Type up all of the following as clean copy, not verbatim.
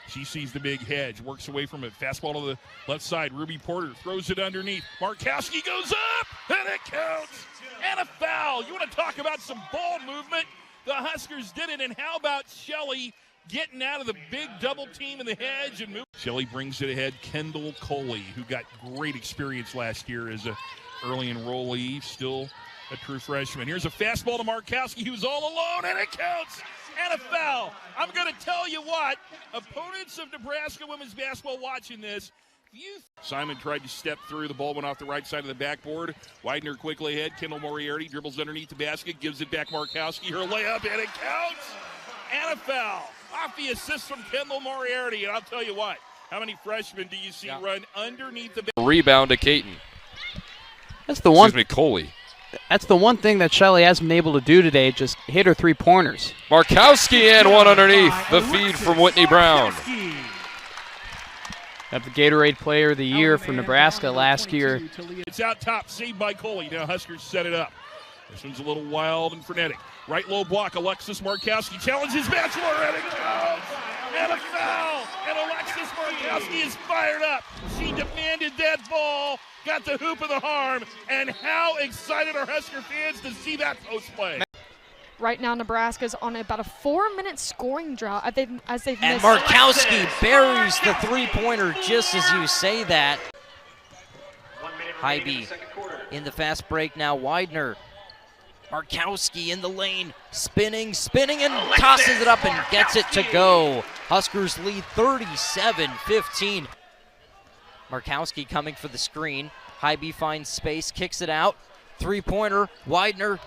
She sees the big hedge, works away from it. Fastball to the left side. Ruby Porter throws it underneath. Markowski goes up, and it counts. And a foul. You want to talk about some ball movement? The Huskers did it, and how about Shelley getting out of the big double team in the hedge and moving? Shelley brings it ahead. Kendall Coley, who got great experience last year as an early enrollee, still a true freshman. Here's a fastball to Markowski, who's all alone, and it counts. And a foul. I'm going to tell you what, opponents of Nebraska women's basketball watching this, Simon tried to step through. The ball went off the right side of the backboard. Widener quickly ahead. Kendall Moriarty dribbles underneath the basket, gives it back Markowski. Her layup, and it counts. And a foul. Off the assist from Kendall Moriarty. And I'll tell you what, how many freshmen do you see run underneath the rebound to Creighton? That's the one. Coley. That's the one thing that Shelley hasn't been able to do today, just hit her three-pointers. Markowski and one underneath. The feed from Whitney Brown. Got the Gatorade Player of the Year from Nebraska last year. It's out top, saved by Coley. Now Huskers set it up. This one's a little wild and frenetic. Right low block, Alexis Markowski challenges Bachelor, and it goes! And a foul! And Alexis Markowski is fired up. She demanded that ball, got the hoop of the arm, and how excited are Husker fans to see that post play. Right now, Nebraska's on about a 4-minute scoring drought as they've and missed. Markowski buries the three-pointer just as you say that. Hybe in the fast break now. Widener. Markowski in the lane, spinning, and tosses it up and gets it to go. Huskers lead 37-15. Markowski coming for the screen. Hybe finds space, kicks it out. Three-pointer, Widener,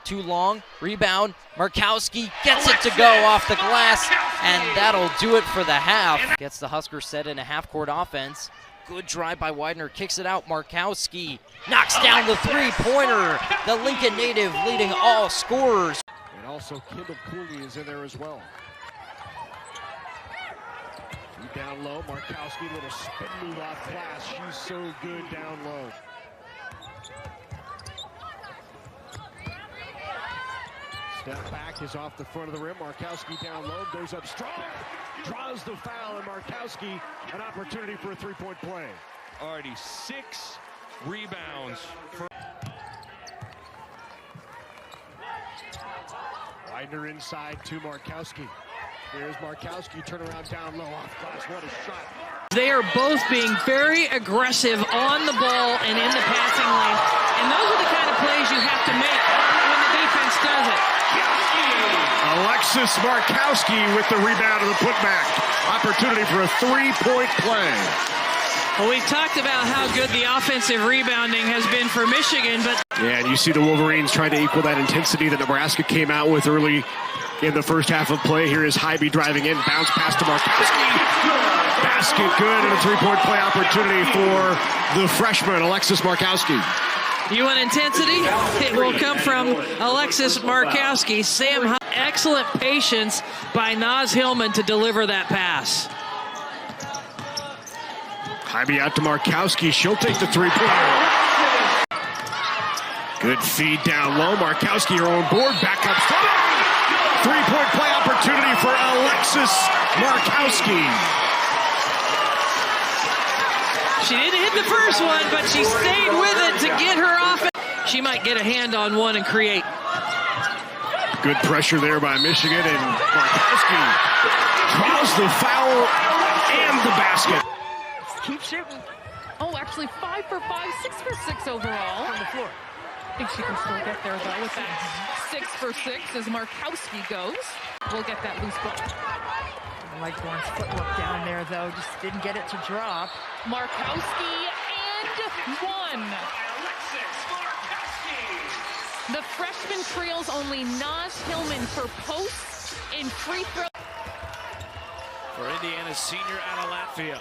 too long, rebound. Markowski gets it to go off the glass, and that'll do it for the half. Gets the Huskers set in a half-court offense. Good drive by Widener, kicks it out. Markowski knocks down the three-pointer. The Lincoln native leading all scorers. And also Kendall Cooley is in there as well. Down low, Markowski, little spin move off glass. She's so good down low. Step back is off the front of the rim. Markowski down low, goes up strong, draws the foul, and Markowski an opportunity for a three-point play. Already 6 rebounds. Widener inside to Markowski. Here's Markowski, turn around down low off glass. What a shot. They are both being very aggressive on the ball and in the passing lane. And those are the kind of plays you have to make when the defense does it. Alexis Markowski with the rebound and the putback. Opportunity for a three-point play. Well, we've talked about how good the offensive rebounding has been for Michigan, but yeah, and you see the Wolverines trying to equal that intensity that Nebraska came out with early in the first half of play. Here is Hybe driving in, bounce pass to Markowski. Basket good, and a three-point play opportunity for the freshman, Alexis Markowski. You want intensity? It will come from Alexis Markowski. Excellent patience by Naz Hillman to deliver that pass. Hybe out to Markowski. She'll take the three-pointer. Good feed down low. Markowski her own board. Back up front. Three-point play opportunity for Alexis Markowski. She didn't hit the first one, but she stayed with it to get her off. She might get a hand on one and create. Good pressure there by Michigan, and Markowski draws the foul and the basket. Keep shooting. Oh, actually 5 for 5, 6 for 6 overall. On the floor. I think she can still get there, though, with that 6 for 6 as Markowski goes. We'll get that loose ball. I like Lauren's footwork down there, though. Just didn't get it to drop. Markowski and one. The freshman trails only Naz Hillman for posts and free throw. For Indiana's senior out of Latvia.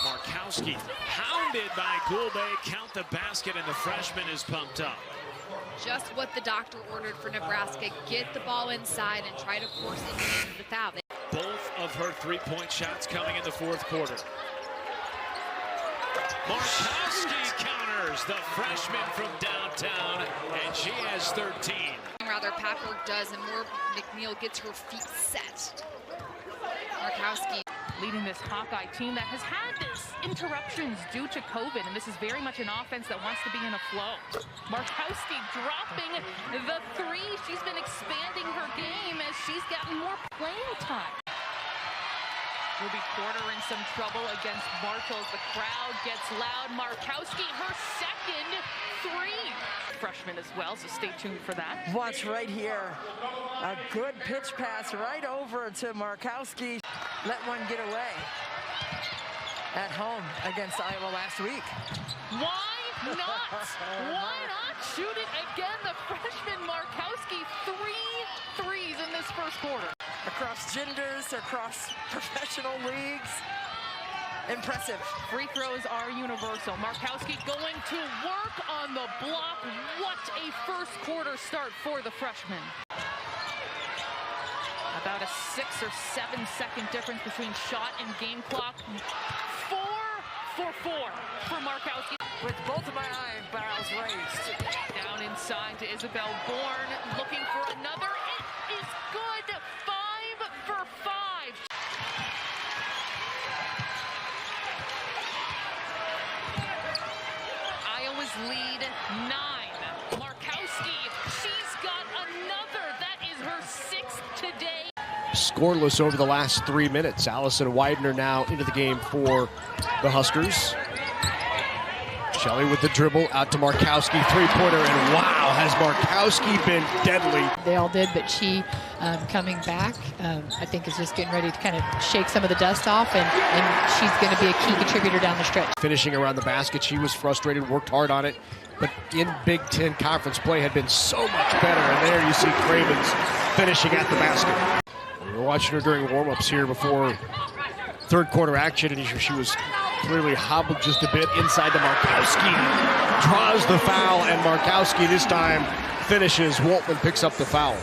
Markowski hounded by Gulbe. Count the basket, and the freshman is pumped up. Just what the doctor ordered for Nebraska. Get the ball inside and try to force Indiana into the foul. Both of her three-point shots coming in the fourth quarter. Markowski counters the freshman from downtown, and she has 13. Rather, Packard does, and more McNeil gets her feet set. Markowski. Leading this Hawkeye team that has had interruptions due to COVID, and this is very much an offense that wants to be in a flow. Markowski dropping the three. She's been expanding her game as she's gotten more playing time. Ruby Porter in some trouble against Bartels. The crowd gets loud. Markowski, her second three. Freshman as well, so stay tuned for that. Watch right here. A good pitch pass right over to Markowski. Let one get away at home against Iowa last week. Why not? Why not shoot it again? The freshman Markowski, 3 threes in this first quarter. Across genders, across professional leagues. Impressive. Free throws are universal. Markowski going to work on the block. What a first quarter start for the freshman. About a 6 or 7 second difference between shot and game clock. 4 for 4 for Markowski. With both of my eyebrows raised. Down inside to Isabel Bourne, looking for another. It is good. 5 for 5. Iowa's lead 9. Markowski, she's got another. That is her 6th today. Scoreless over the last 3 minutes. Allison Widener now into the game for the Huskers. Shelley with the dribble out to Markowski, three-pointer, and wow, has Markowski been deadly. They all did, but she coming back, I think is just getting ready to kind of shake some of the dust off, and she's going to be a key contributor down the stretch. Finishing around the basket, she was frustrated, worked hard on it, but in Big Ten conference play had been so much better, and there you see Cravens finishing at the basket. We were watching her during warm-ups here before third quarter action, and she was clearly hobbled just a bit inside to Markowski. Draws the foul, and Markowski this time finishes. Waltman picks up the foul.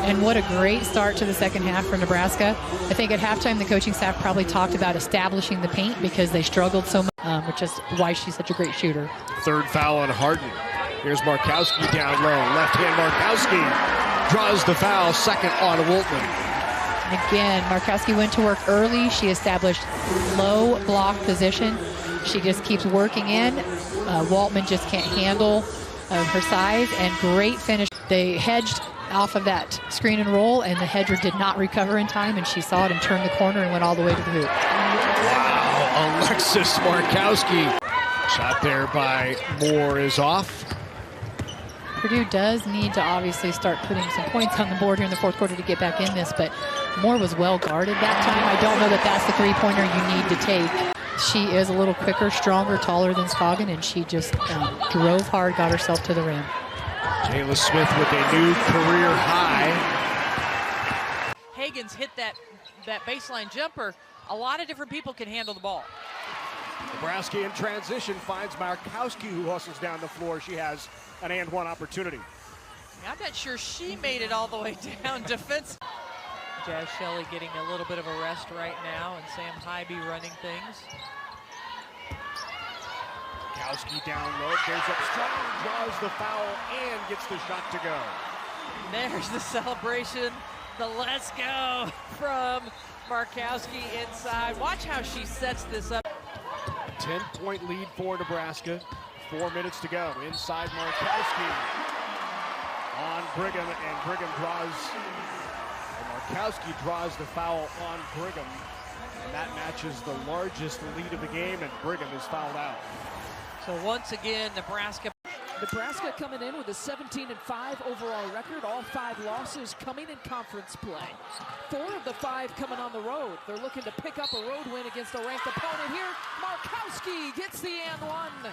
And what a great start to the second half for Nebraska. I think at halftime the coaching staff probably talked about establishing the paint because they struggled so much, which is why she's such a great shooter. Third foul on Harden. Here's Markowski down low. Left hand Markowski draws the foul. Second on Waltman. Again, Markowski went to work early. She established low block position. She just keeps working in. Waltman just can't handle her size, and great finish. They hedged off of that screen and roll, and the hedger did not recover in time, and she saw it and turned the corner and went all the way to the hoop. Wow, Alexis Markowski. Shot there by Moore is off. Purdue does need to obviously start putting some points on the board here in the fourth quarter to get back in this, but Moore was well guarded that time. I don't know that that's the three-pointer you need to take. She is a little quicker, stronger, taller than Scoggin, and she just drove hard, got herself to the rim. Jayla Smith with a new career high. Hagen's hit that baseline jumper. A lot of different people can handle the ball. Nebraska in transition finds Markowski, who hustles down the floor. She has an and one opportunity. I'm not sure she made it all the way down defense. Jazz Shelley getting a little bit of a rest right now, and Sam Hybe running things. Markowski down low, goes up strong, draws the foul, and gets the shot to go. There's the celebration, the let's go from Markowski inside. Watch how she sets this up. 10-point lead for Nebraska. 4 minutes to go. Inside Markowski on Brigham, and Brigham draws. Markowski draws the foul on Brigham, and that matches the largest lead of the game, and Brigham is fouled out. So once again, Nebraska coming in with a 17-5 overall record. All 5 losses coming in conference play. 4 of the 5 coming on the road. They're looking to pick up a road win against a ranked opponent here. Markowski gets the and one.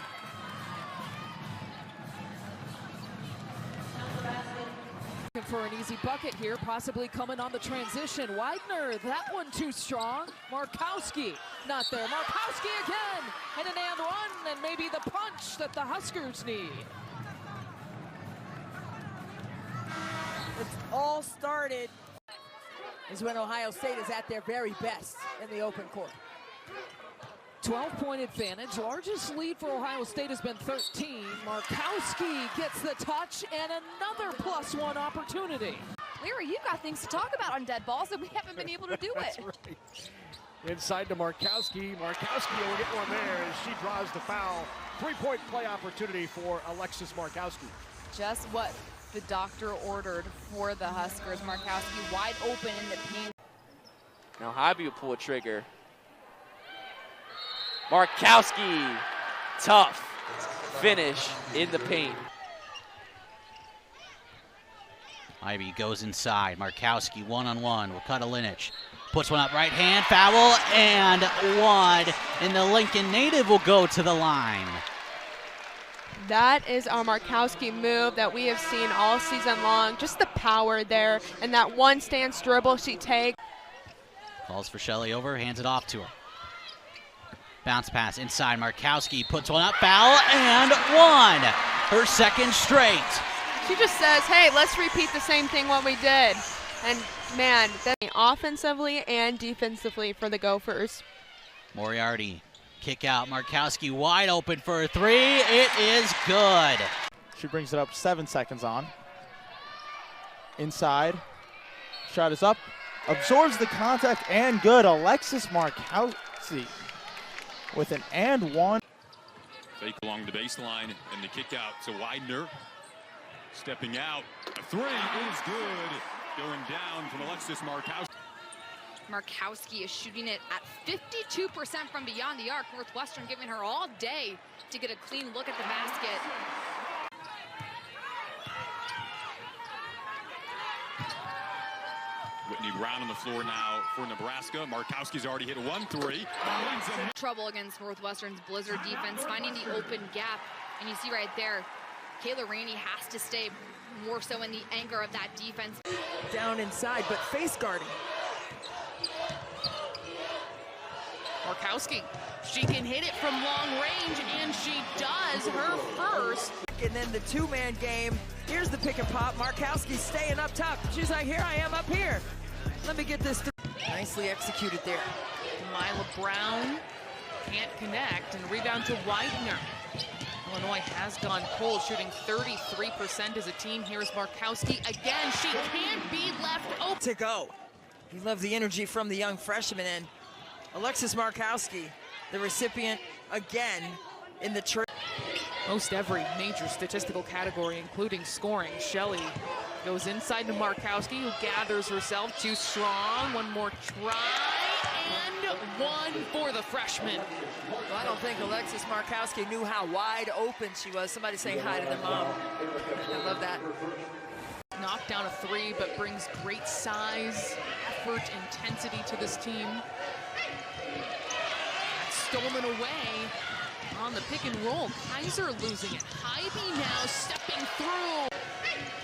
Looking for an easy bucket here, possibly coming on the transition. Widener, that one too strong. Markowski, not there. Markowski again, and an and one, and maybe the punch that the Huskers need. It's all started is when Ohio State is at their very best in the open court. 12-point advantage. Largest lead for Ohio State has been 13. Markowski gets the touch and another +1 opportunity. Larry, you've got things to talk about on dead balls, and we haven't been able to do That's it. right. Inside to Markowski. Markowski will get one there as she draws the foul. 3-point play opportunity for Alexis Markowski. Just what the doctor ordered for the Huskers. Markowski wide open in the paint. Now Hobby will pull a trigger. Markowski, tough finish in the paint. Ivy goes inside. Markowski one-on-one with Katalinich. Puts one up right hand, foul, and one. And the Lincoln native will go to the line. That is a Markowski move that we have seen all season long. Just the power there and that one stance dribble she takes. Calls for Shelley over, hands it off to her. Bounce pass inside. Markowski puts one up, foul, and one. Her second straight. She just says, hey, let's repeat the same thing what we did. And man, that's offensively and defensively for the Gophers. Moriarty, kick out. Markowski wide open for a three. It is good. She brings it up 7 seconds on. Inside. Shot is up. Absorbs the contact and good. Alexis Markowski with an and one. Fake along the baseline and the kick out to Widener. Stepping out. A three is good. Going down from Alexis Markowski. Markowski is shooting it at 52% from beyond the arc. Northwestern giving her all day to get a clean look at the basket. Whitney Brown on the floor now for Nebraska. Markowski's already hit a 1-3. Trouble against Northwestern's blizzard defense, finding the open gap. And you see right there, Kayla Rainey has to stay more so in the anchor of that defense. Down inside, but face guarding. Markowski, she can hit it from long range, and she does her first. And then the two-man game. Here's the pick and pop. Markowski staying up top. She's like, here I am up here. Let me get this. Nicely executed there. Mila Brown can't connect, and rebound to Widener. Illinois has gone cold, shooting 33% as a team. Here's Markowski again. She can't be left open. To go. You love the energy from the young freshman, and Alexis Markowski, the recipient again in the trip. Most every major statistical category, including scoring. Shelley goes inside to Markowski, who gathers herself. Too strong. One more try, and one for the freshman. Well, I don't think Alexis Markowski knew how wide open she was. Somebody saying hi to their mom. I love that. Knocked down a three, but brings great size, effort, intensity to this team. Stolen away on the pick and roll. Kaiser losing it. Hybe now stepping through.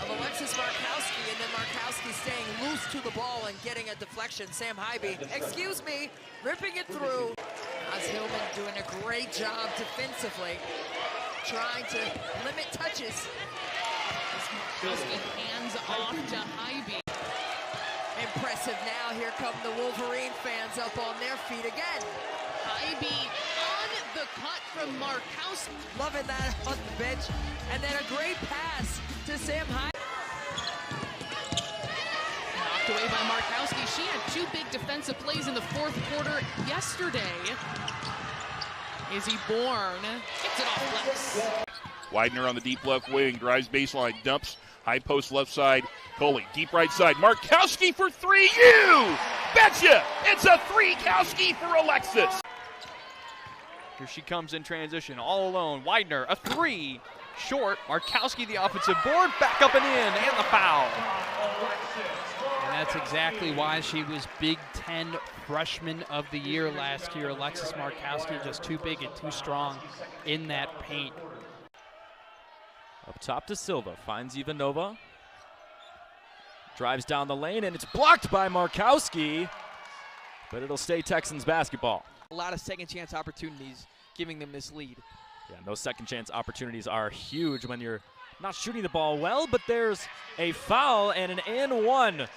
Of Alexis Markowski, and then Markowski staying loose to the ball and getting a deflection. Sam Hybe, excuse me, ripping it through. Naz Hillman doing a great job defensively, trying to limit touches. Markowski hands off to Hybe. Impressive now. Here come the Wolverine fans up on their feet again. Hybe on the cut from Markowski. Loving that on the bench. And then a great pass to Sam Hybe. Knocked away by Markowski. She had two big defensive plays in the fourth quarter yesterday. Izzy Bourne gets it off Lex. Widener on the deep left wing, drives baseline, dumps, high post left side. Coley, deep right side. Markowski for three. You betcha! It's a three-kowski for Alexis. Here she comes in transition, all alone. Widener, a three. Short. Markowski, the offensive board, back up and in, and the foul. And that's exactly why she was Big Ten Freshman of the Year last year. Alexis Markowski just too big and too strong in that paint. Up top to Silva, finds Ivanova. Drives down the lane, and it's blocked by Markowski. But it'll stay Texans basketball. A lot of second chance opportunities giving them this lead. Yeah, and those second chance opportunities are huge when you're not shooting the ball well, but there's a foul and an and one.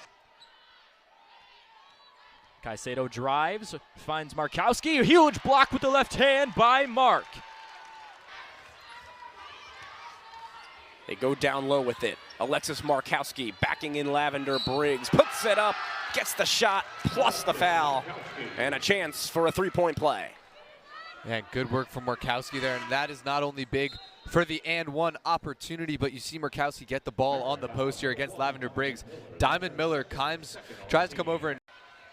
Caicedo drives, finds Markowski. A huge block with the left hand by Mark. They go down low with it. Alexis Markowski backing in Lavender Briggs, puts it up, gets the shot, plus the foul, and a chance for a three-point play. Yeah, good work from Markowski there, and that is not only big for the and one opportunity, but you see Markowski get the ball on the post here against Lavender Briggs. Diamond Miller tries to come over and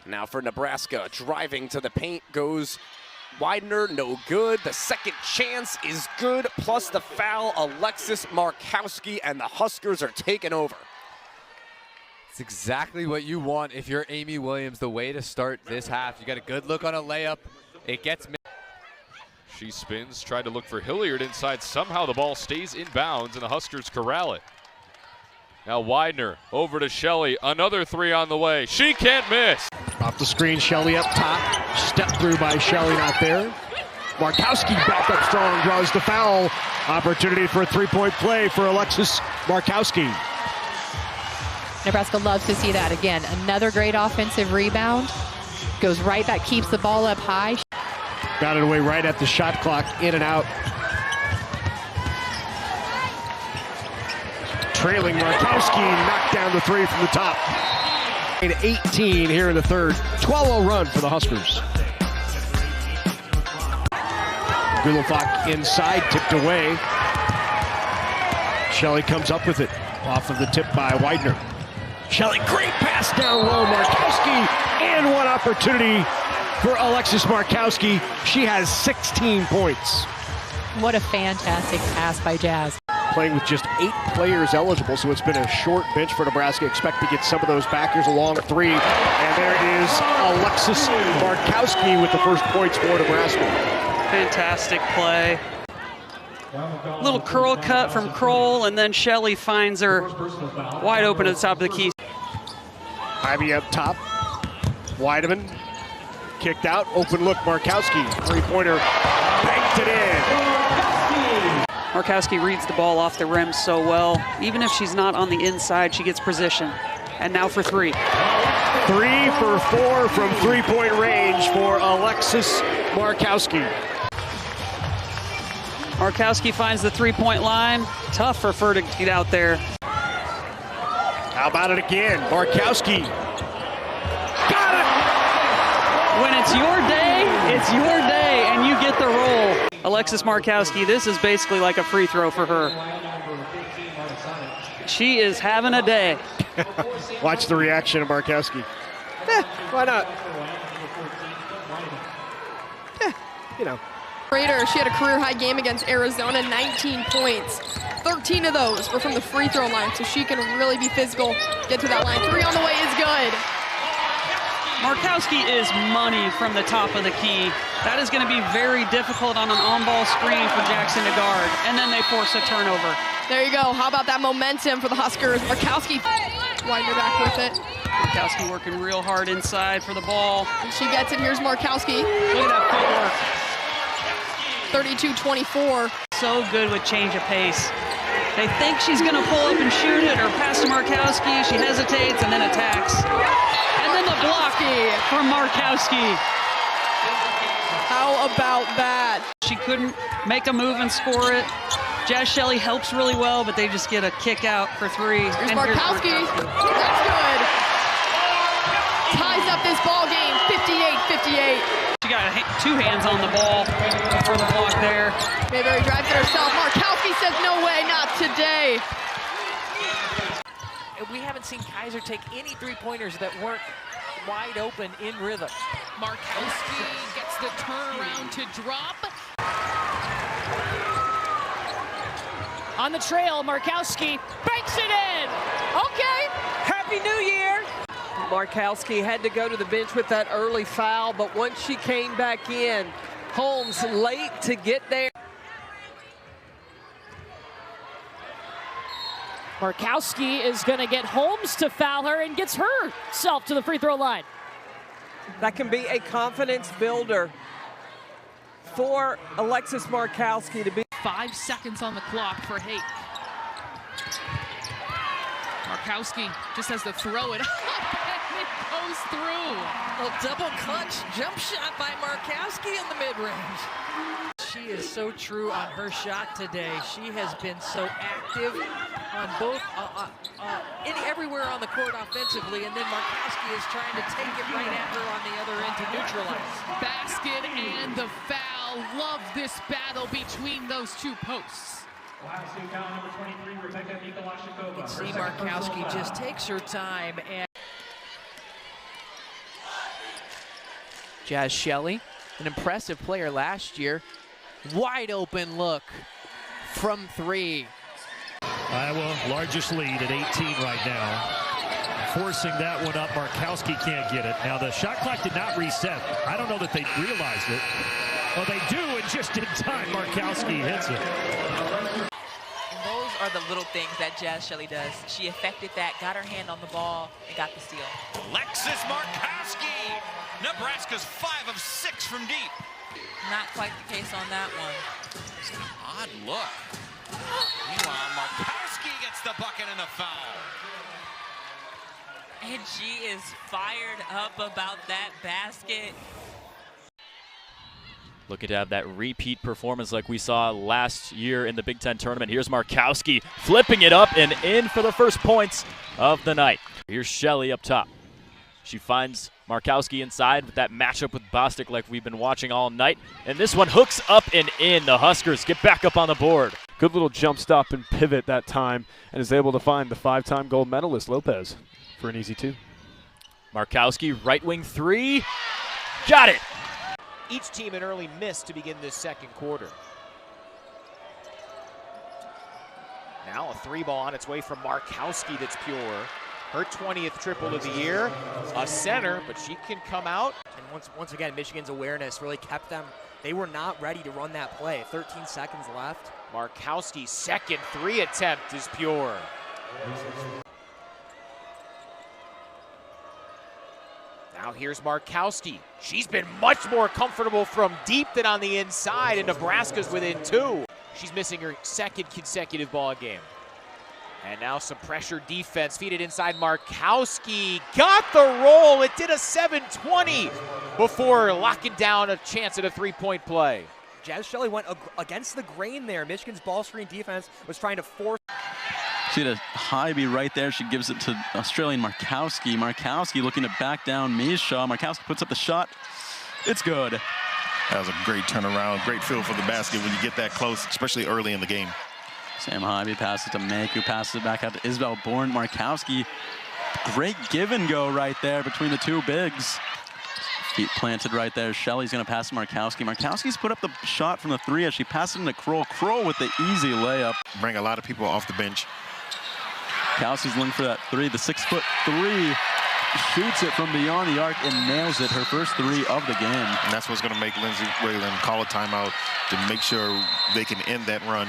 now for Nebraska, driving to the paint goes Widener, no good. The second chance is good, plus the foul, Alexis Markowski, and the Huskers are taking over. It's exactly what you want if you're Amy Williams, the way to start this half. You got a good look on a layup. It gets She spins, tried to look for Hilliard inside. Somehow the ball stays in bounds, and the Huskers corral it. Now Widener over to Shelley. Another three on the way. She can't miss. Off the screen, Shelley up top. Step through by Shelley, not there. Markowski back up strong, draws the foul. Opportunity for a three-point play for Alexis Markowski. Nebraska loves to see that again. Another great offensive rebound. Goes right back, keeps the ball up high. Got it away right at the shot clock, in and out. Trailing Markowski, knocked down the three from the top. 18 here in the third. 12-0 run for the Huskers. Gulafak inside, tipped away. Shelley comes up with it off of the tip by Widener. Shelley, great pass down low. Markowski, and one opportunity for Alexis Markowski. She has 16 points. What a fantastic pass by Jazz. Playing with just 8 players eligible, so it's been a short bench for Nebraska. Expect to get some of those back. Here's a long three, and there is Alexis Markowski with the first points for Nebraska. Fantastic play. Little curl cut from Kroll, and then Shelley finds her wide open at the top of the key. Ivy up top. Weideman kicked out. Open look, Markowski. Three-pointer, banked it in. Markowski reads the ball off the rim so well. Even if she's not on the inside, she gets position. And now for three. 3 for 4 from three-point range for Alexis Markowski. Markowski finds the three-point line. Tough for her to get out there. How about it again? Markowski. Got it! When it's your day, and you get the roll. Alexis Markowski, this is basically like a free throw for her. She is having a day. Watch the reaction of Markowski. Why not? You know. Raider, she had a career-high game against Arizona, 19 points. 13 of those were from the free throw line, so she can really be physical, get to that line. 3 on the way is good. Markowski is money from the top of the key. That is going to be very difficult on an on-ball screen for Jackson to guard, and then they force a turnover. There you go. How about that momentum for the Huskers? Markowski, Widener back with it. Markowski working real hard inside for the ball. And she gets it. Here's Markowski. Look at that footwork. 32-24. So good with change of pace. They think she's going to pull up and shoot it or pass to Markowski. She hesitates and then attacks. And then the block from Markowski. How about that? She couldn't make a move and score it. Jazz Shelley helps really well, but they just get a kick out for 3. Here's Markowski. That's good. Ties up this ball game, 58-58. She got 2 hands on the ball for the block there. Mayberry drives it herself. Markowski says, no way, not today. We haven't seen Kaiser take any three-pointers that weren't wide open in rhythm. Markowski gets the turnaround to drop. On the trail, Markowski banks it in. Okay, Happy New Year. Markowski had to go to the bench with that early foul, but once she came back in, Holmes late to get there. Markowski is going to get Holmes to foul her and gets herself to the free throw line. That can be a confidence builder for Alexis Markowski to be. 5 seconds on the clock for Hake. Markowski just has to throw it up and it goes through. A double clutch jump shot by Markowski in the mid-range. She is so true on her shot today. She has been so active on both, everywhere on the court offensively, and then Markowski is trying to take it right at her on the other end to neutralize. Basket and the foul. Love this battle between those two posts. You can see Markowski just takes her time. And Jazz Shelley, an impressive player last year. Wide open look from three. Iowa, largest lead at 18 right now. Forcing that one up, Markowski can't get it. Now the shot clock did not reset. I don't know that they realized it. Well, they do, and just in time, Markowski hits it. And those are the little things that Jazz Shelley does. She affected that, got her hand on the ball, and got the steal. Alexis Markowski! Nebraska's 5 of 6 from deep. Not quite the case on that one. It's an odd look. Meanwhile, Markowski gets the bucket and the foul. And she is fired up about that basket. Looking to have that repeat performance like we saw last year in the Big Ten tournament. Here's Markowski flipping it up and in for the first points of the night. Here's Shelley up top. She finds Markowski inside with that matchup with Bostic like we've been watching all night. And this one hooks up and in. The Huskers get back up on the board. Good little jump stop and pivot that time, and is able to find the 5-time gold medalist Lopez for an easy 2. Markowski, right wing three. Got it. Each team an early miss to begin this second quarter. Now a 3-ball on its way from Markowski that's pure. Her 20th triple of the year. A center, but she can come out. And once again, Michigan's awareness really kept them. They were not ready to run that play. 13 seconds left. Markowski's second 3 attempt is pure. Now here's Markowski. She's been much more comfortable from deep than on the inside, and Nebraska's within 2. She's missing her second consecutive ball game. And now some pressure defense. Feed it inside. Markowski got the roll. It did a 720 before locking down a chance at a 3-point play. Jazz Shelley went against the grain there. Michigan's ball screen defense was trying to force. She had a Hybe right there. She gives it to Australian Markowski. Markowski looking to back down Mishaw. Markowski puts up the shot. It's good. That was a great turnaround. Great feel for the basket when you get that close, especially early in the game. Sam Hybe passes to Make, who passes it back out to Isabel Bourne. Markowski, great give and go right there between the two bigs. Feet planted right there. Shelley's going to pass to Markowski. Markowski's put up the shot from the 3 as she passes into Kroll. Kroll with the easy layup. Bring a lot of people off the bench. Markowski's looking for that 3. The 6'3" shoots it from beyond the arc and nails it. Her first 3 of the game. And that's what's going to make Lindsey Whalen call a timeout to make sure they can end that run.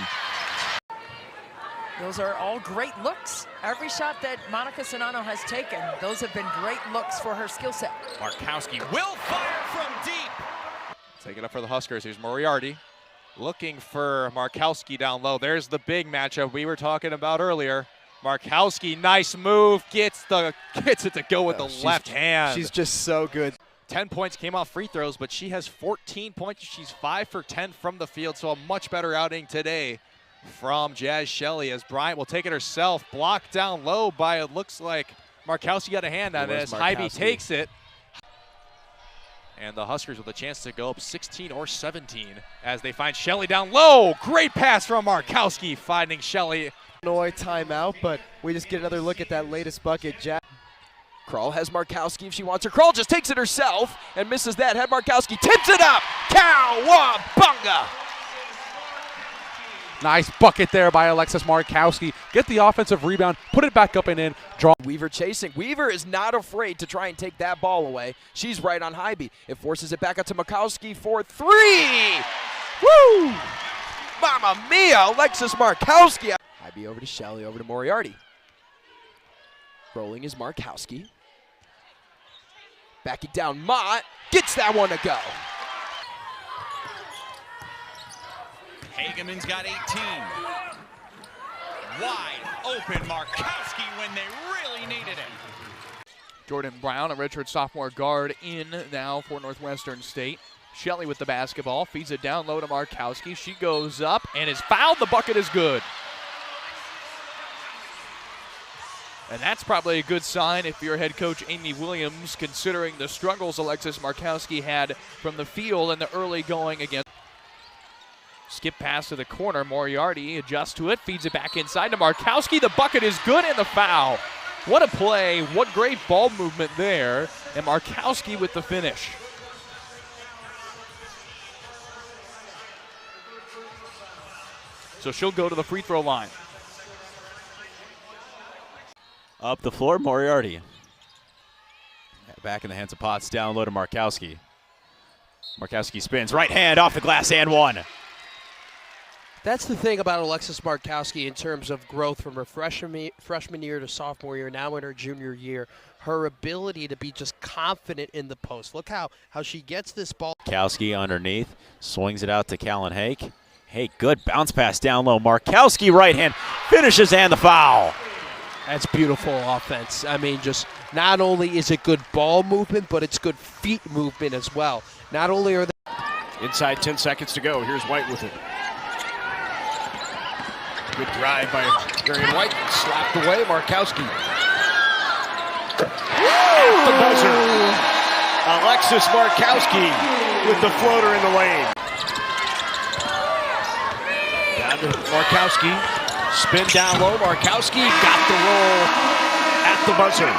Those are all great looks. Every shot that Monica Sonano has taken, those have been great looks for her skill set. Markowski will fire from deep. Take it up for the Huskers. Here's Moriarty looking for Markowski down low. There's the big matchup we were talking about earlier. Markowski, nice move, gets it to go with the left hand. She's just so good. 10 points came off free throws, but she has 14 points. She's 5 for 10 from the field, so a much better outing today from Jazz Shelley as Bryant will take it herself. Blocked down low by, it looks like Markowski got a hand on it as Hybe takes it. And the Huskers with a chance to go up 16 or 17 as they find Shelley down low. Great pass from Markowski, finding Shelley. Illinois timeout, but we just get another look at that latest bucket. Kroll has Markowski if she wants her. Kroll just takes it herself and misses that. Had Markowski tips it up. Cowabunga! Nice bucket there by Alexis Markowski. Get the offensive rebound, put it back up and in. Draw. Weaver chasing. Weaver is not afraid to try and take that ball away. She's right on Hybe. It forces it back out to Markowski for 3. Woo! Mamma mia, Alexis Markowski. Hybe over to Shelley, over to Moriarty. Rolling is Markowski. Backing down Mott. Gets that one to go. Hageman's got 18. Wide open Markowski when they really needed it. Jordan Brown, a redshirt sophomore guard, in now for Northwestern State. Shelley with the basketball, feeds it down low to Markowski. She goes up and is fouled. The bucket is good. And that's probably a good sign if you're head coach Amy Williams, considering the struggles Alexis Markowski had from the field in the early going against. Skip pass to the corner. Moriarty adjusts to it, feeds it back inside to Markowski. The bucket is good and the foul. What a play. What great ball movement there. And Markowski with the finish. So she'll go to the free throw line. Up the floor, Moriarty. Back in the hands of Potts, down low to Markowski. Markowski spins, right hand off the glass and one. That's the thing about Alexis Markowski in terms of growth from her freshman year to sophomore year, now in her junior year. Her ability to be just confident in the post. Look how she gets this ball. Markowski underneath, swings it out to Callan Hake. Hake, good bounce pass down low. Markowski right hand, finishes and the foul. That's beautiful offense. I mean, just not only is it good ball movement, but it's good feet movement as well. Not only are they... Inside 10 seconds to go. Here's White with it. Good drive by Darian White. Slapped away. Markowski. At the buzzer. Alexis Markowski with the floater in the lane. Down to Markowski. Spin down low. Markowski got the roll at the buzzer.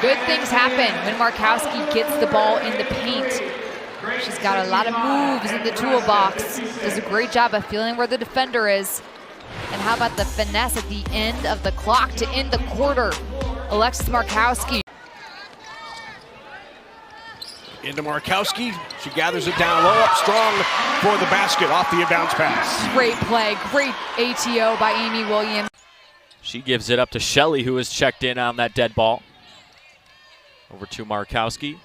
Good things happen when Markowski gets the ball in the paint. She's got a lot of moves in the toolbox. Does a great job of feeling where the defender is. And how about the finesse at the end of the clock to end the quarter? Alexis Markowski. Into Markowski. She gathers it down low, up strong for the basket off the inbounds pass. Great play, great ATO by Amy Williams. She gives it up to Shelley, who is checked in on that dead ball. Over to Markowski.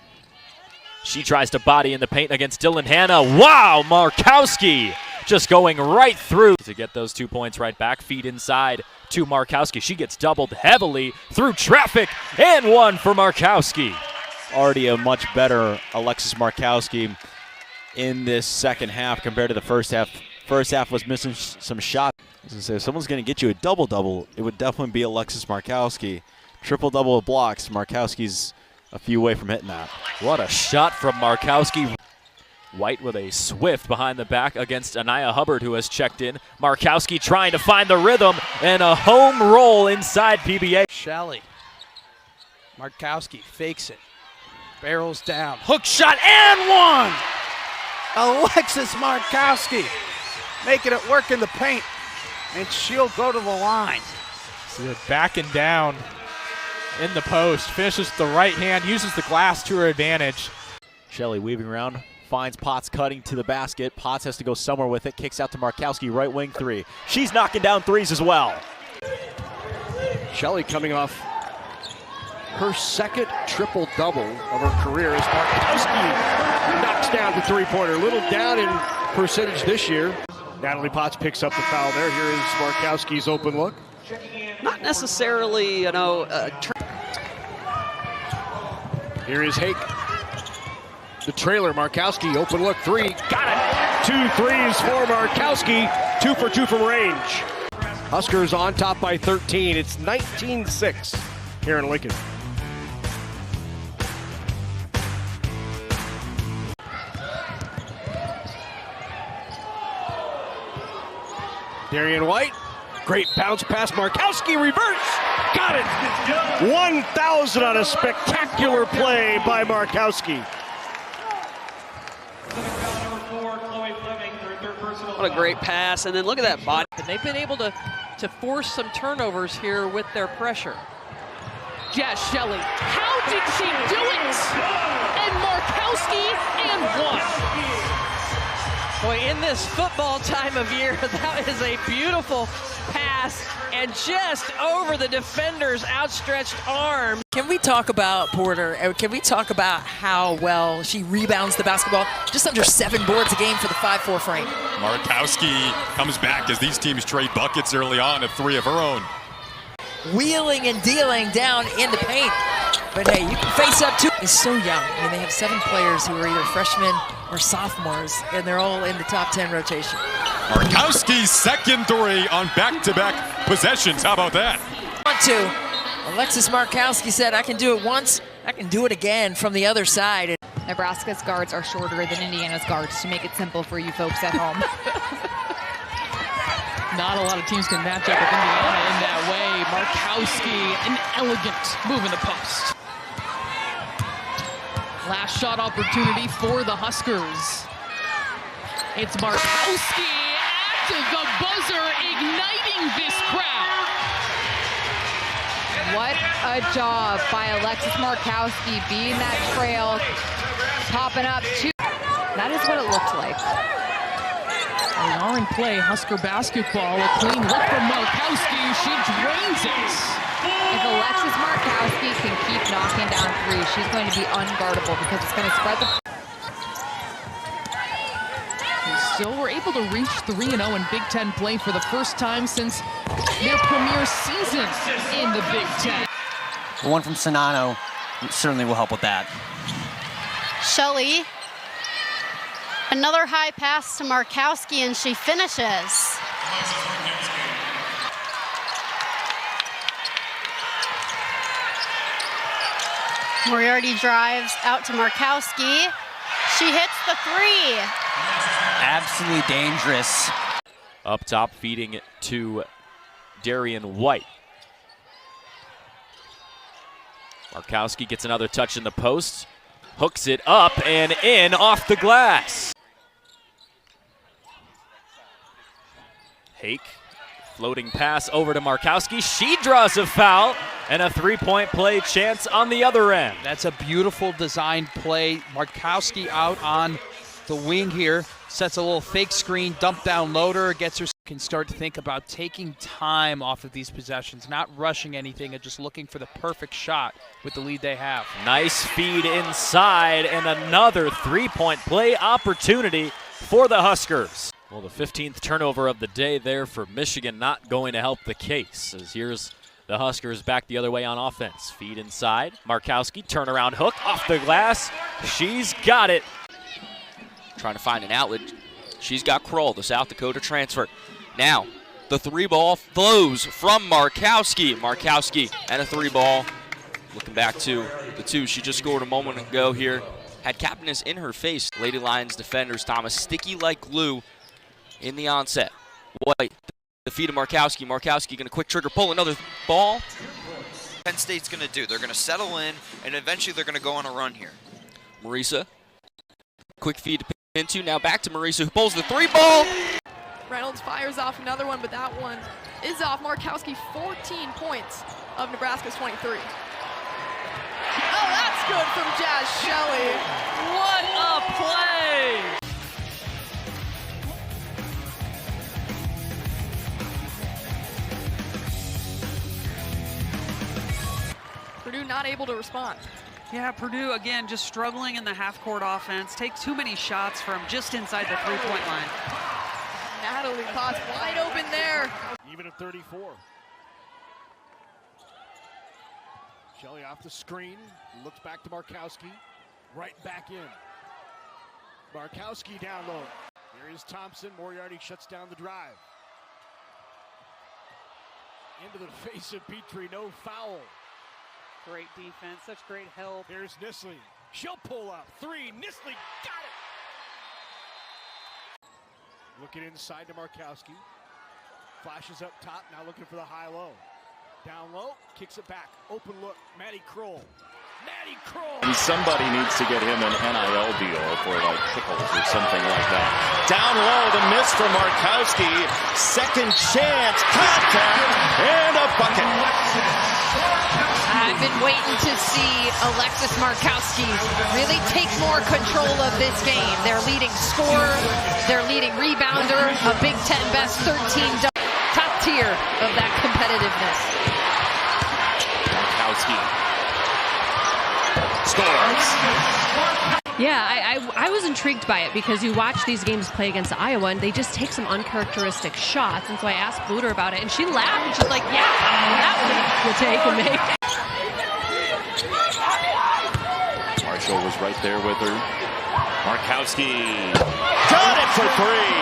She tries to body in the paint against Dylan Hanna. Wow, Markowski just going right through to get those 2 points right back. Feed inside to Markowski. She gets doubled heavily through traffic and one for Markowski. Already a much better Alexis Markowski in this second half compared to the first half. First half was missing some shots. If someone's going to get you a double-double, it would definitely be Alexis Markowski. Triple-double with blocks. Markowski's a few away from hitting that. What a shot from Markowski. White with a swift behind the back against Anaya Hubbard, who has checked in. Markowski trying to find the rhythm and a home roll inside PBA. Shelley. Markowski fakes it. Barrels down. Hook shot and one! Alexis Markowski making it work in the paint, and she'll go to the line. See it backing down in the post. Finishes with the right hand, uses the glass to her advantage. Shelley weaving around, finds Potts cutting to the basket. Potts has to go somewhere with it. Kicks out to Markowski, right wing three. She's knocking down threes as well. Shelley coming off her second triple-double of her career as Markowski knocks down the three-pointer. A little down in percentage this year. Natalie Potts picks up the foul there. Here is Markowski's open look. Not necessarily, Here is Hake. The trailer, Markowski, open look three. Got it! 2 threes for Markowski. 2 for 2 from range. Huskers on top by 13. It's 19-6 here in Lincoln. Darian White, great bounce pass. Markowski reverse, got it. 1,000 on a spectacular play by Markowski. What a great pass, and then look at that body. And they've been able to force some turnovers here with their pressure. Jazz Shelley, how did she do it? And Markowski and one. Boy, in this football time of year, that is a beautiful pass and just over the defender's outstretched arm. Can we talk about Porter? Can we talk about how well she rebounds the basketball? Just under 7 boards a game for the 5'4" frame. Markowski comes back as these teams trade buckets early on at 3 of her own. Wheeling and dealing down in the paint. But hey, you can face up too. He's so young. I mean, they have 7 players who are either freshmen or sophomores, and they're all in the top 10 rotation. Markowski's second three on back-to-back possessions. How about that? 1-2. Alexis Markowski said, I can do it once, I can do it again from the other side. Nebraska's guards are shorter than Indiana's guards, to make it simple for you folks at home. Not a lot of teams can match up with Indiana in that way. Markowski, an elegant move in the post. Last shot opportunity for the Huskers. It's Markowski at the buzzer, igniting this crowd. What a job by Alexis Markowski, being that trail, popping up two. That is what it looked like. We are in play, Husker basketball. A clean look from Markowski. She drains it. If Alexis Markowski can keep knocking down threes, she's going to be unguardable because it's going to spread the. Still were able to reach 3-0 in Big Ten play for the first time since their premier season in the Big Ten. The one from Sonano certainly will help with that. Shelley, another high pass to Markowski, and she finishes. Moriarty drives out to Markowski. She hits the three. Absolutely dangerous. Up top, feeding it to Darian White. Markowski gets another touch in the post. Hooks it up and in off the glass. Hake, floating pass over to Markowski. She draws a foul and a three-point play chance on the other end. That's a beautiful design play. Markowski out on the wing here. Sets a little fake screen, dump down loader, gets her. Can start to think about taking time off of these possessions, not rushing anything and just looking for the perfect shot with the lead they have. Nice feed inside and another three-point play opportunity for the Huskers. Well, the 15th turnover of the day there for Michigan, not going to help the case, as here's the Huskers back the other way on offense. Feed inside, Markowski, turnaround hook, off the glass. She's got it. Trying to find an outlet. She's got Kroll, the South Dakota transfer. Now, the three ball flows from Markowski. Markowski and a three ball. Looking back to the two she just scored a moment ago here. Had Captainess in her face. Lady Lions defenders, Thomas, sticky like glue in the onset. White, the feed of Markowski. Markowski going to quick trigger pull another ball. Penn State's going to do. They're going to settle in, and eventually they're going to go on a run here. Marisa, quick feed to Pinto. Now back to Marisa, who pulls the three ball. Reynolds fires off another one, but that one is off. Markowski, 14 points of Nebraska's 23. Oh, that's good from Jazz Shelley. What a play! Purdue not able to respond. Yeah, Purdue, again, just struggling in the half-court offense. Take too many shots from just inside the three-point line. Natalie Potts wide open there. Even at 34. Shelley off the screen, looks back to Markowski, right back in. Markowski down low. Here is Thompson. Moriarty shuts down the drive. Into the face of Petrie, no foul. Great defense, such great help. Here's Nisley. She'll pull up. Three. Nisley got it. Looking inside to Markowski. Flashes up top, now looking for the high-low. Down low, kicks it back. Open look, Maddie Kroll. Maddie Kroll! And somebody needs to get him an NIL deal for like pickles or something like that. Down low, the miss from Markowski. Second chance, contact, and a bucket. I've been waiting to see Alexis Markowski really take more control of this game. Their leading scorer, their leading rebounder, a Big Ten best 13, top tier of that competitiveness. Markowski scores. Yeah, I was intrigued by it because you watch these games play against Iowa and they just take some uncharacteristic shots. And so I asked Bluter about it and she laughed and she's like, yeah, that one we'll take and make. Marshall was right there with her. Markowski got it for three.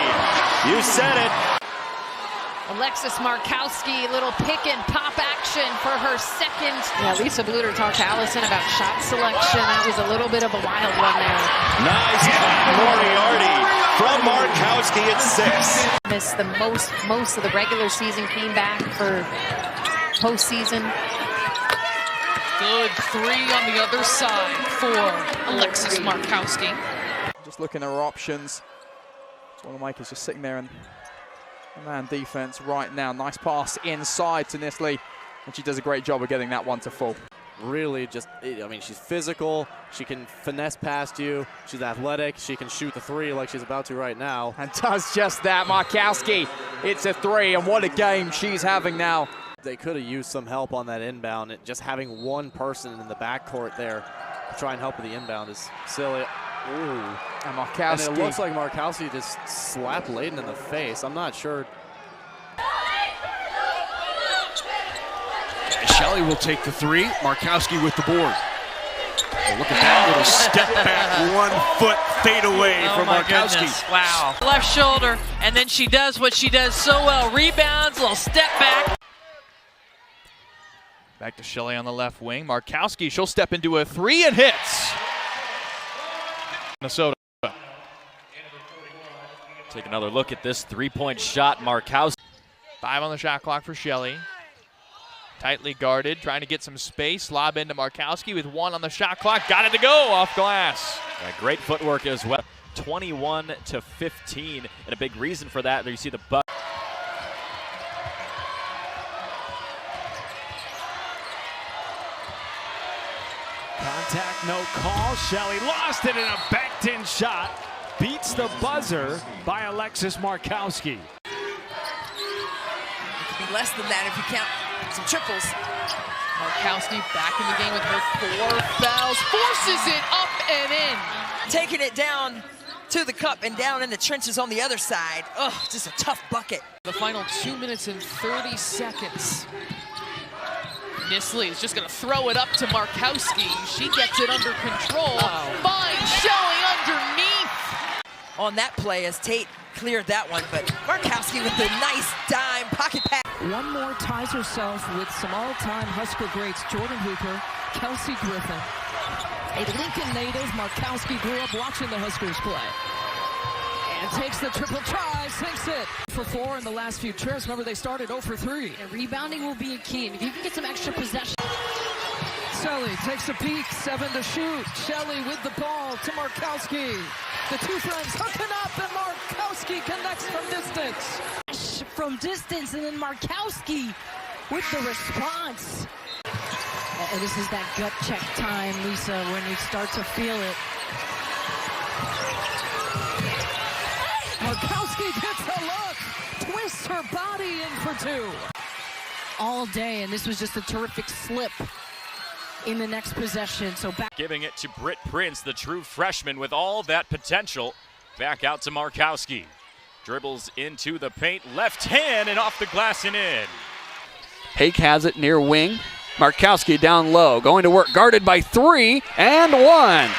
You said it. Alexis Markowski, little pick and pop action for her second. Yeah, Lisa Bluter talked to Allison about shot selection. That was a little bit of a wild one there. Nice Moriarty from Markowski at 6. Missed the most of the regular season, came back for postseason. Good three on the other side for Alexis Markowski. Just looking at her options. Wanamaker's just sitting there and man defense right now. Nice pass inside to Nisley, and she does a great job of getting that one to full. Really just, I mean, she's physical. She can finesse past you. She's athletic. She can shoot the three like she's about to right now. And does just that. Markowski, it's a three, and what a game she's having now. They could have used some help on that inbound. Just having one person in the backcourt there to try and help with the inbound is silly. Ooh. And Markowski. And it looks like Markowski just slapped Layden in the face. I'm not sure. Shelley will take the three. Markowski with the board. Oh, look at that little step back, 1 foot fade away from Markowski. Goodness. Wow. Left shoulder, and then she does what she does so well. Rebounds, little step back. Back to Shelley on the left wing. Markowski, she'll step into a three and hits. Minnesota. Take another look at this three-point shot. Markowski. 5 on the shot clock for Shelley. Tightly guarded, trying to get some space. Lob into Markowski with 1 on the shot clock. Got it to go off glass. Yeah, great footwork as well. 21-15, and a big reason for that. There you see the buck. Contact, no call. Shelley lost it in a backed-in shot. Beats the buzzer by Alexis Markowski. It could be less than that if you count some triples. Markowski back in the game with her 4 fouls. Forces it up and in. Taking it down to the cup and down in the trenches on the other side. Ugh, just a tough bucket. The final 2 minutes and 30 seconds. Nisley is just going to throw it up to Markowski. She gets it under control. Finds Shelley underneath. On that play as Tate cleared that one, but Markowski with the nice dime pocket pass. One more ties herself with some all-time Husker greats, Jordan Hooper, Kelsey Griffin. A Lincoln native, Markowski grew up watching the Huskers play. And takes the triple try, sinks it for 4 in the last few trips. Remember, they started 0 for 3. And rebounding will be a key. And if you can get some extra possession. Shelley takes a peek, 7 to shoot. Shelley with the ball to Markowski. The two friends hooking up, and Markowski connects from distance. From distance, and then Markowski with the response. And this is that gut check time, Lisa, when you start to feel it. Markowski gets a look, twists her body in for 2. All day, and this was just a terrific slip in the next possession. So back. Giving it to Britt Prince, the true freshman with all that potential. Back out to Markowski. Dribbles into the paint, left hand and off the glass and in. Hake has it near wing. Markowski down low, going to work, guarded by 3 and 1.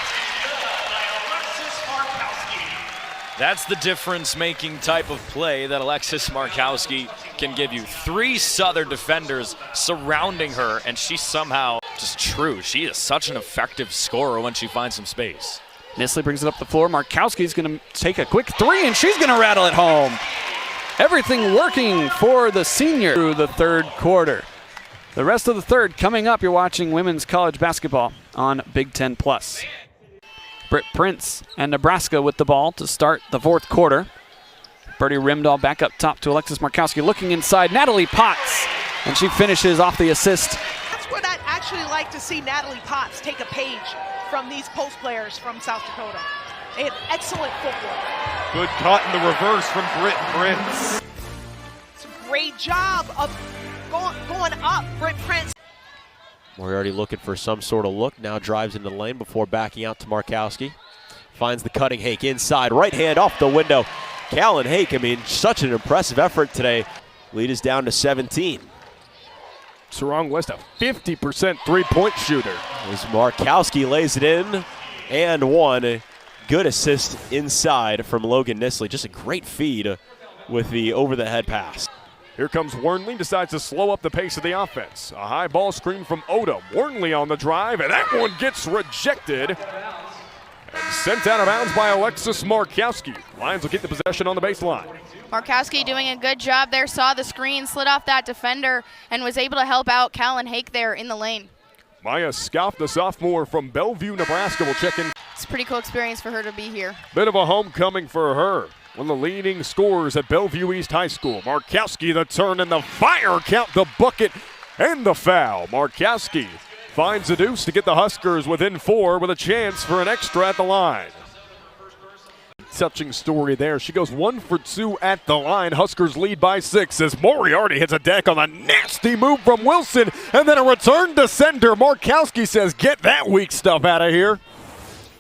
That's the difference-making type of play that Alexis Markowski can give you. 3 Southern defenders surrounding her, and she somehow just true. She is such an effective scorer when she finds some space. Nisley brings it up the floor. Markowski's going to take a quick 3, and she's going to rattle it home. Everything working for the senior through the third quarter. The rest of the third coming up. You're watching women's college basketball on Big Ten Plus. Britt Prince and Nebraska with the ball to start the fourth quarter. Birdie Rimdahl back up top to Alexis Markowski. Looking inside, Natalie Potts, and she finishes off the assist. That's what I'd actually like to see Natalie Potts take a page from these post players from South Dakota. They had excellent footwork. Good cut in the reverse from Britt Prince. It's a great job of going up, Britt Prince. Moriarty looking for some sort of look. Now drives into the lane before backing out to Markowski. Finds the cutting Hake inside. Right hand off the window. Callan Hake, I mean, such an impressive effort today. Lead is down to 17. Sarong West, a 50% three-point shooter. As Markowski lays it in. and one. Good assist inside from Logan Nisley. Just a great feed with the over-the-head pass. Here comes Wernley, decides to slow up the pace of the offense. A high ball screen from Odom. Wernley on the drive, and that one gets rejected. And sent out of bounds by Alexis Markowski. Lions will get the possession on the baseline. Markowski doing a good job there, saw the screen, slid off that defender, and was able to help out Callan Hake there in the lane. Maya Scoff, the sophomore from Bellevue, Nebraska, will check in. It's a pretty cool experience for her to be here. Bit of a homecoming for her. One of the leading scorers at Bellevue East High School. Markowski, the turn and the fire, count the bucket and the foul. Markowski finds the deuce to get the Huskers within 4 with a chance for an extra at the line. Touching story there. She goes 1 for 2 at the line. Huskers lead by 6 as Moriarty hits a deck on a nasty move from Wilson, and then a return to sender. Markowski says, get that weak stuff out of here.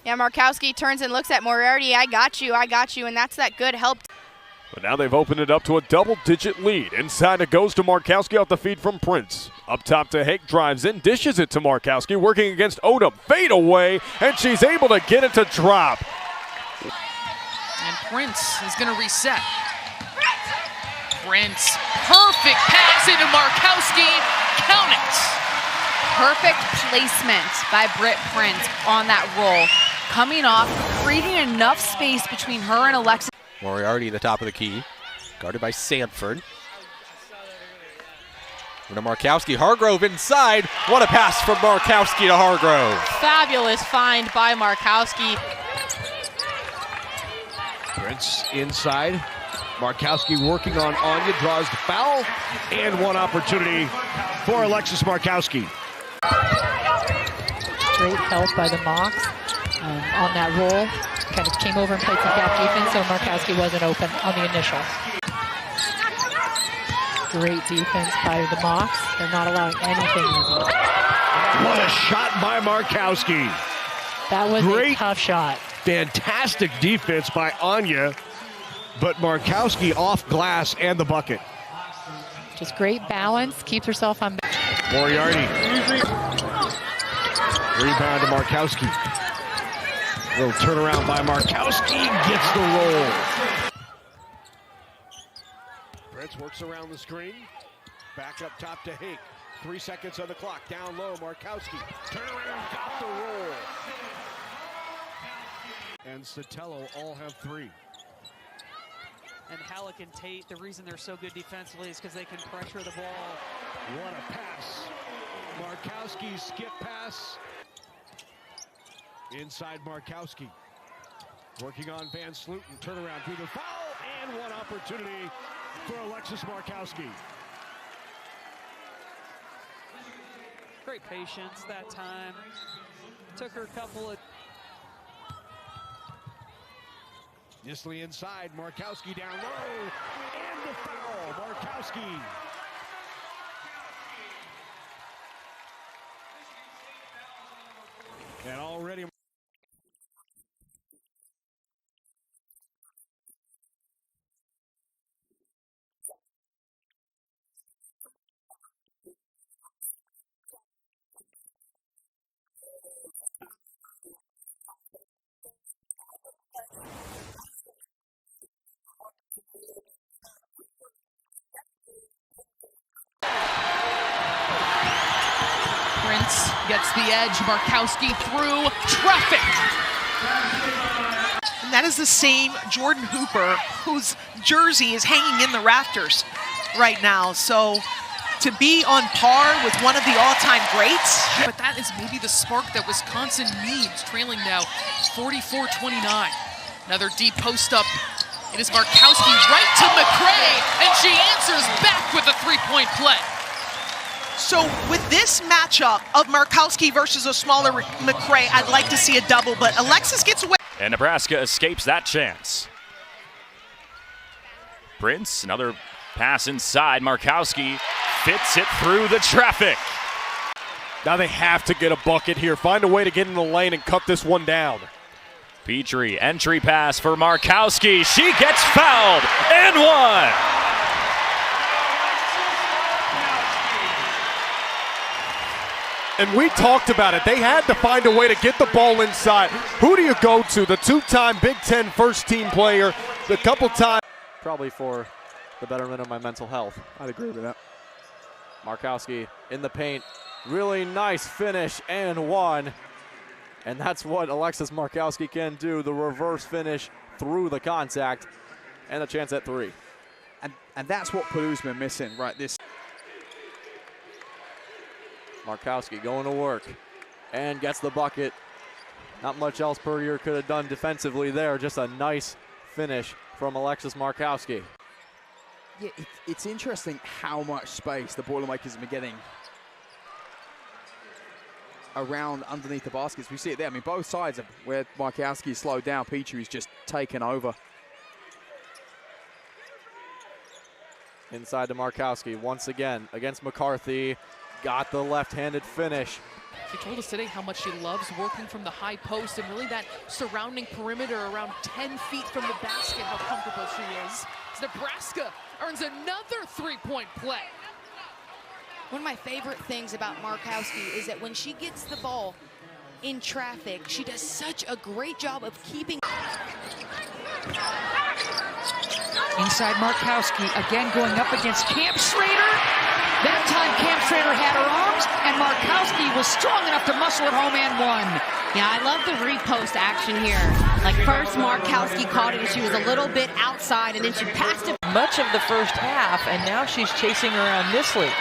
Yeah, Markowski turns and looks at Moriarty. I got you, and that's that good help. But now they've opened it up to a double-digit lead. Inside it goes to Markowski off the feed from Prince. Up top to Hake, drives in, dishes it to Markowski, working against Odom. Fade away, and she's able to get it to drop. And Prince is going to reset. Prince, perfect pass into Markowski. Count it. Perfect placement by Britt Prince on that roll. Coming off, creating enough space between her and Alexis. Moriarty at the top of the key, guarded by Samford. To Markowski, Hargrove inside. What a pass from Markowski to Hargrove. Fabulous find by Markowski. Prince inside. Markowski working on Anya, draws the foul, and one opportunity for Alexis Markowski. Great help by the Mocs on that roll. Kind of came over and played some gap defense, so Markowski wasn't open on the initial. Great defense by the Mocs. They're not allowing anything easy. What a shot by Markowski. That was a tough shot. Fantastic defense by Anya, but Markowski off glass and the bucket. Just great balance, keeps herself on. Moriarty. Rebound to Markowski. Little turnaround by Markowski, gets the roll. Prince works around the screen. Back up top to Hake. 3 seconds on the clock. Down low, Markowski. Turnaround, got the roll. And Sotelo all have 3. And Halleck and Tate, the reason they're so good defensively is because they can pressure the ball. What a pass. Markowski skip pass. Inside Markowski. Working on Van Sluten. Turnaround, drew the foul, and one opportunity for Alexis Markowski. Great patience that time. Took her a couple of... Nisley inside, Markowski down low, and the foul, Markowski. And already Prince gets the edge. Markowski through traffic. And that is the same Jordan Hooper whose jersey is hanging in the rafters right now. So to be on par with one of the all-time greats. But that is maybe the spark that Wisconsin needs, trailing now 44-29. Another deep post up. It is Markowski right to McCray, and she answers back with a three-point play. So with this matchup of Markowski versus a smaller McCray, I'd like to see a double, but Alexis gets away. And Nebraska escapes that chance. Prince, another pass inside. Markowski fits it through the traffic. Now they have to get a bucket here. Find a way to get in the lane and cut this one down. Petrie, entry pass for Markowski. She gets fouled and one. And we talked about it. They had to find a way to get the ball inside. Who do you go to? The two-time Big Ten first-team player, the couple times. Probably for the betterment of my mental health. I'd agree with that. Markowski in the paint. Really nice finish and one. And that's what Alexis Markowski can do, the reverse finish through the contact and a chance at three. And that's what Purdue's been missing, right? This. Markowski going to work and gets the bucket. Not much else Purdue could have done defensively there. Just a nice finish from Alexis Markowski. Yeah, it's interesting how much space the Boilermakers have been getting around underneath the baskets. We see it there. I mean, both sides of where Markowski is slowed down, Petrie's just taken over. Inside to Markowski once again against McCarthy. Got the left-handed finish. She told us today how much she loves working from the high post and really that surrounding perimeter around 10 feet from the basket, how comfortable she is. As Nebraska earns another three-point play. One of my favorite things about Markowski is that when she gets the ball in traffic, she does such a great job of keeping. Inside Markowski, again going up against Camp Schrader. That time Camp Schrader had her arms, and Markowski was strong enough to muscle it home and one. Yeah, I love the repost action here. Like first Markowski caught it and she was a little bit outside, and then she passed it. Much of the first half, and now she's chasing around Nisley.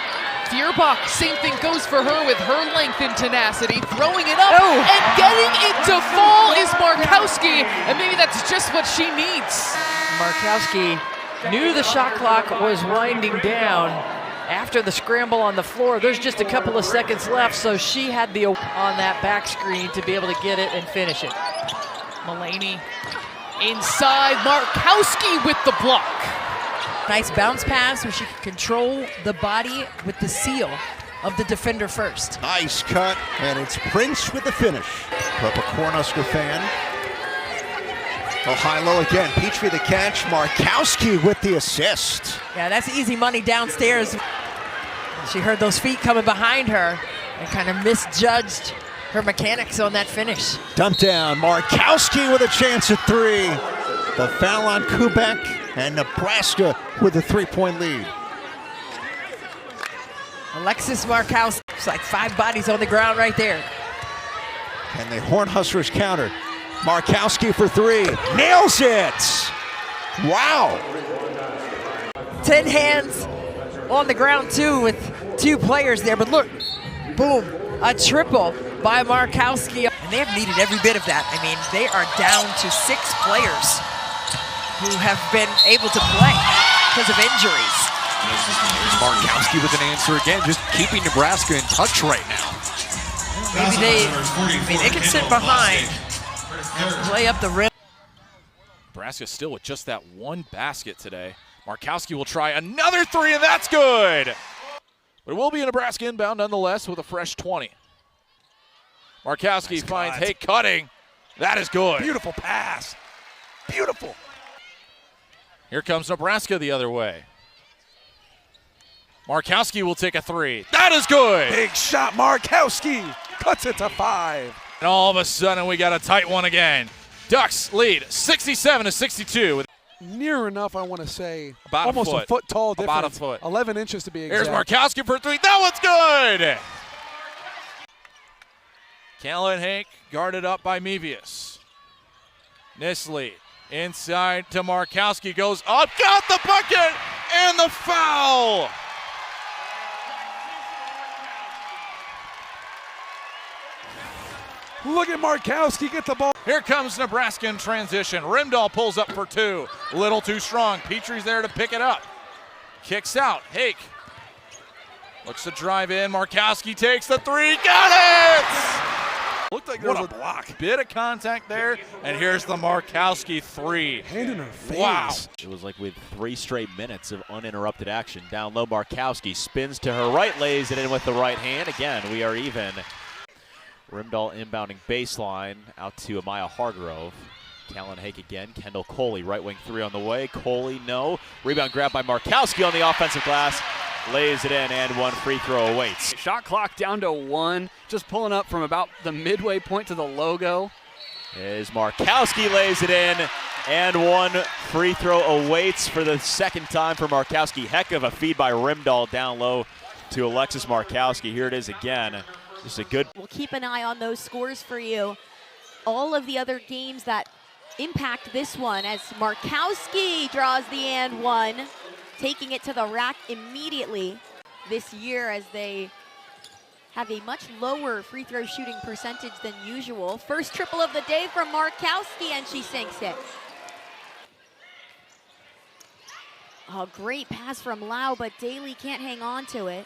Feuerbach, same thing goes for her with her length and tenacity, throwing it up and getting it to fall is Markowski, and maybe that's just what she needs. Markowski knew the shot clock was winding down after the scramble on the floor. There's just a couple of seconds left, so she had the on that back screen to be able to get it and finish it. Mullaney inside, Markowski with the block. Nice bounce pass where she can control the body with the seal of the defender first. Nice cut, and it's Prince with the finish. Put up a Cornhusker fan. Oh, high-low again. Petrie the catch. Markowski with the assist. Yeah, that's easy money downstairs. She heard those feet coming behind her and kind of misjudged her mechanics on that finish. Dump down. Markowski with a chance at three. The foul on Kubek, and Nebraska with a three-point lead. Alexis Markowski. It's like five bodies on the ground right there. And the Hornhuskers counter. Markowski for three. Nails it! Wow! 10 hands on the ground, too, with two players there. But look, boom, a triple by Markowski. And they have needed every bit of that. I mean, they are down to 6 players who have been able to play because of injuries. Here's Markowski with an answer again, just keeping Nebraska in touch right now. Maybe they can sit behind and play up the rim. Nebraska still with just that one basket today. Markowski will try another three, and that's good. But it will be a Nebraska inbound nonetheless with a fresh 20. Markowski finds Hake cutting. That is good. Beautiful pass. Beautiful. Here comes Nebraska the other way. Markowski will take a three. That is good. Big shot. Markowski cuts it to 5. And all of a sudden, we got a tight one again. Ducks lead 67-62. Near enough, I want to say. About almost a foot tall difference. About a foot. 11 inches to be exact. Here's Markowski for three. That one's good. Callan Hake guarded up by Mevius. Nisley inside to Markowski, goes up, got the bucket, and the foul. Look at Markowski get the ball. Here comes Nebraska in transition. Rimdahl pulls up for two. A little too strong. Petrie's there to pick it up. Kicks out. Hake looks to drive in. Markowski takes the three. Got it! Looked like there was a block. Bit of contact there. And here's the Markowski three. Hand in her face. Wow. It was like with 3 straight minutes of uninterrupted action. Down low, Markowski spins to her right, lays it in with the right hand. Again, we are even. Rimdahl inbounding baseline out to Amaya Hargrove. Callan Hake again. Kendall Coley, right wing three on the way. Coley, no. Rebound grab by Markowski on the offensive glass. lays it in, and one free throw awaits. Shot clock down to 1, just pulling up from about the midway point to the logo. As Markowski lays it in, and one free throw awaits for the second time for Markowski. Heck of a feed by Rimdahl down low to Alexis Markowski. Here it is again. Just a good. We'll keep an eye on those scores for you. All of the other games that impact this one as Markowski draws the and one, taking it to the rack immediately this year as they have a much lower free throw shooting percentage than usual. First triple of the day from Markowski, and she sinks it. Oh, great pass from Lau, but Daly can't hang on to it.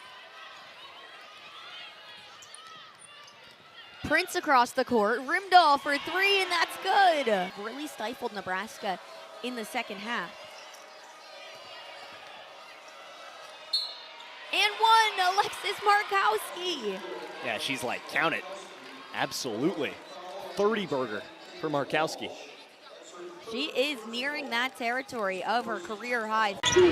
Prince across the court, Rimdahl for 3, and that's good. Really stifled Nebraska in the second half. And one, Alexis Markowski. Yeah, she's like, count it. Absolutely. 30-burger for Markowski. She is nearing that territory of her career high. Quick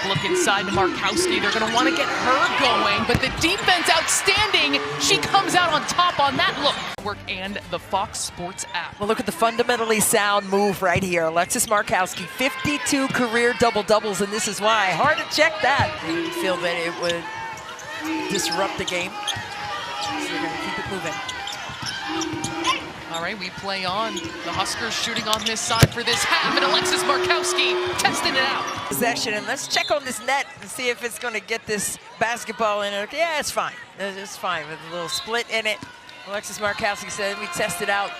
look inside to Markowski. They're going to want to get her going, but the defense outstanding. She comes out on top on that look. And the Fox Sports app. Well, look at the fundamentally sound move right here. Alexis Markowski, 52 career double-doubles, and this is why. Hard to check that. They feel that it would disrupt the game, so they're going to keep it moving. All right, we play on. The Huskers shooting on this side for this half, and Alexis Markowski testing it out. Possession, and let's check on this net and see if it's going to get this basketball in it. Yeah, it's fine. It's fine with a little split in it. Alexis Markowski said we test it out.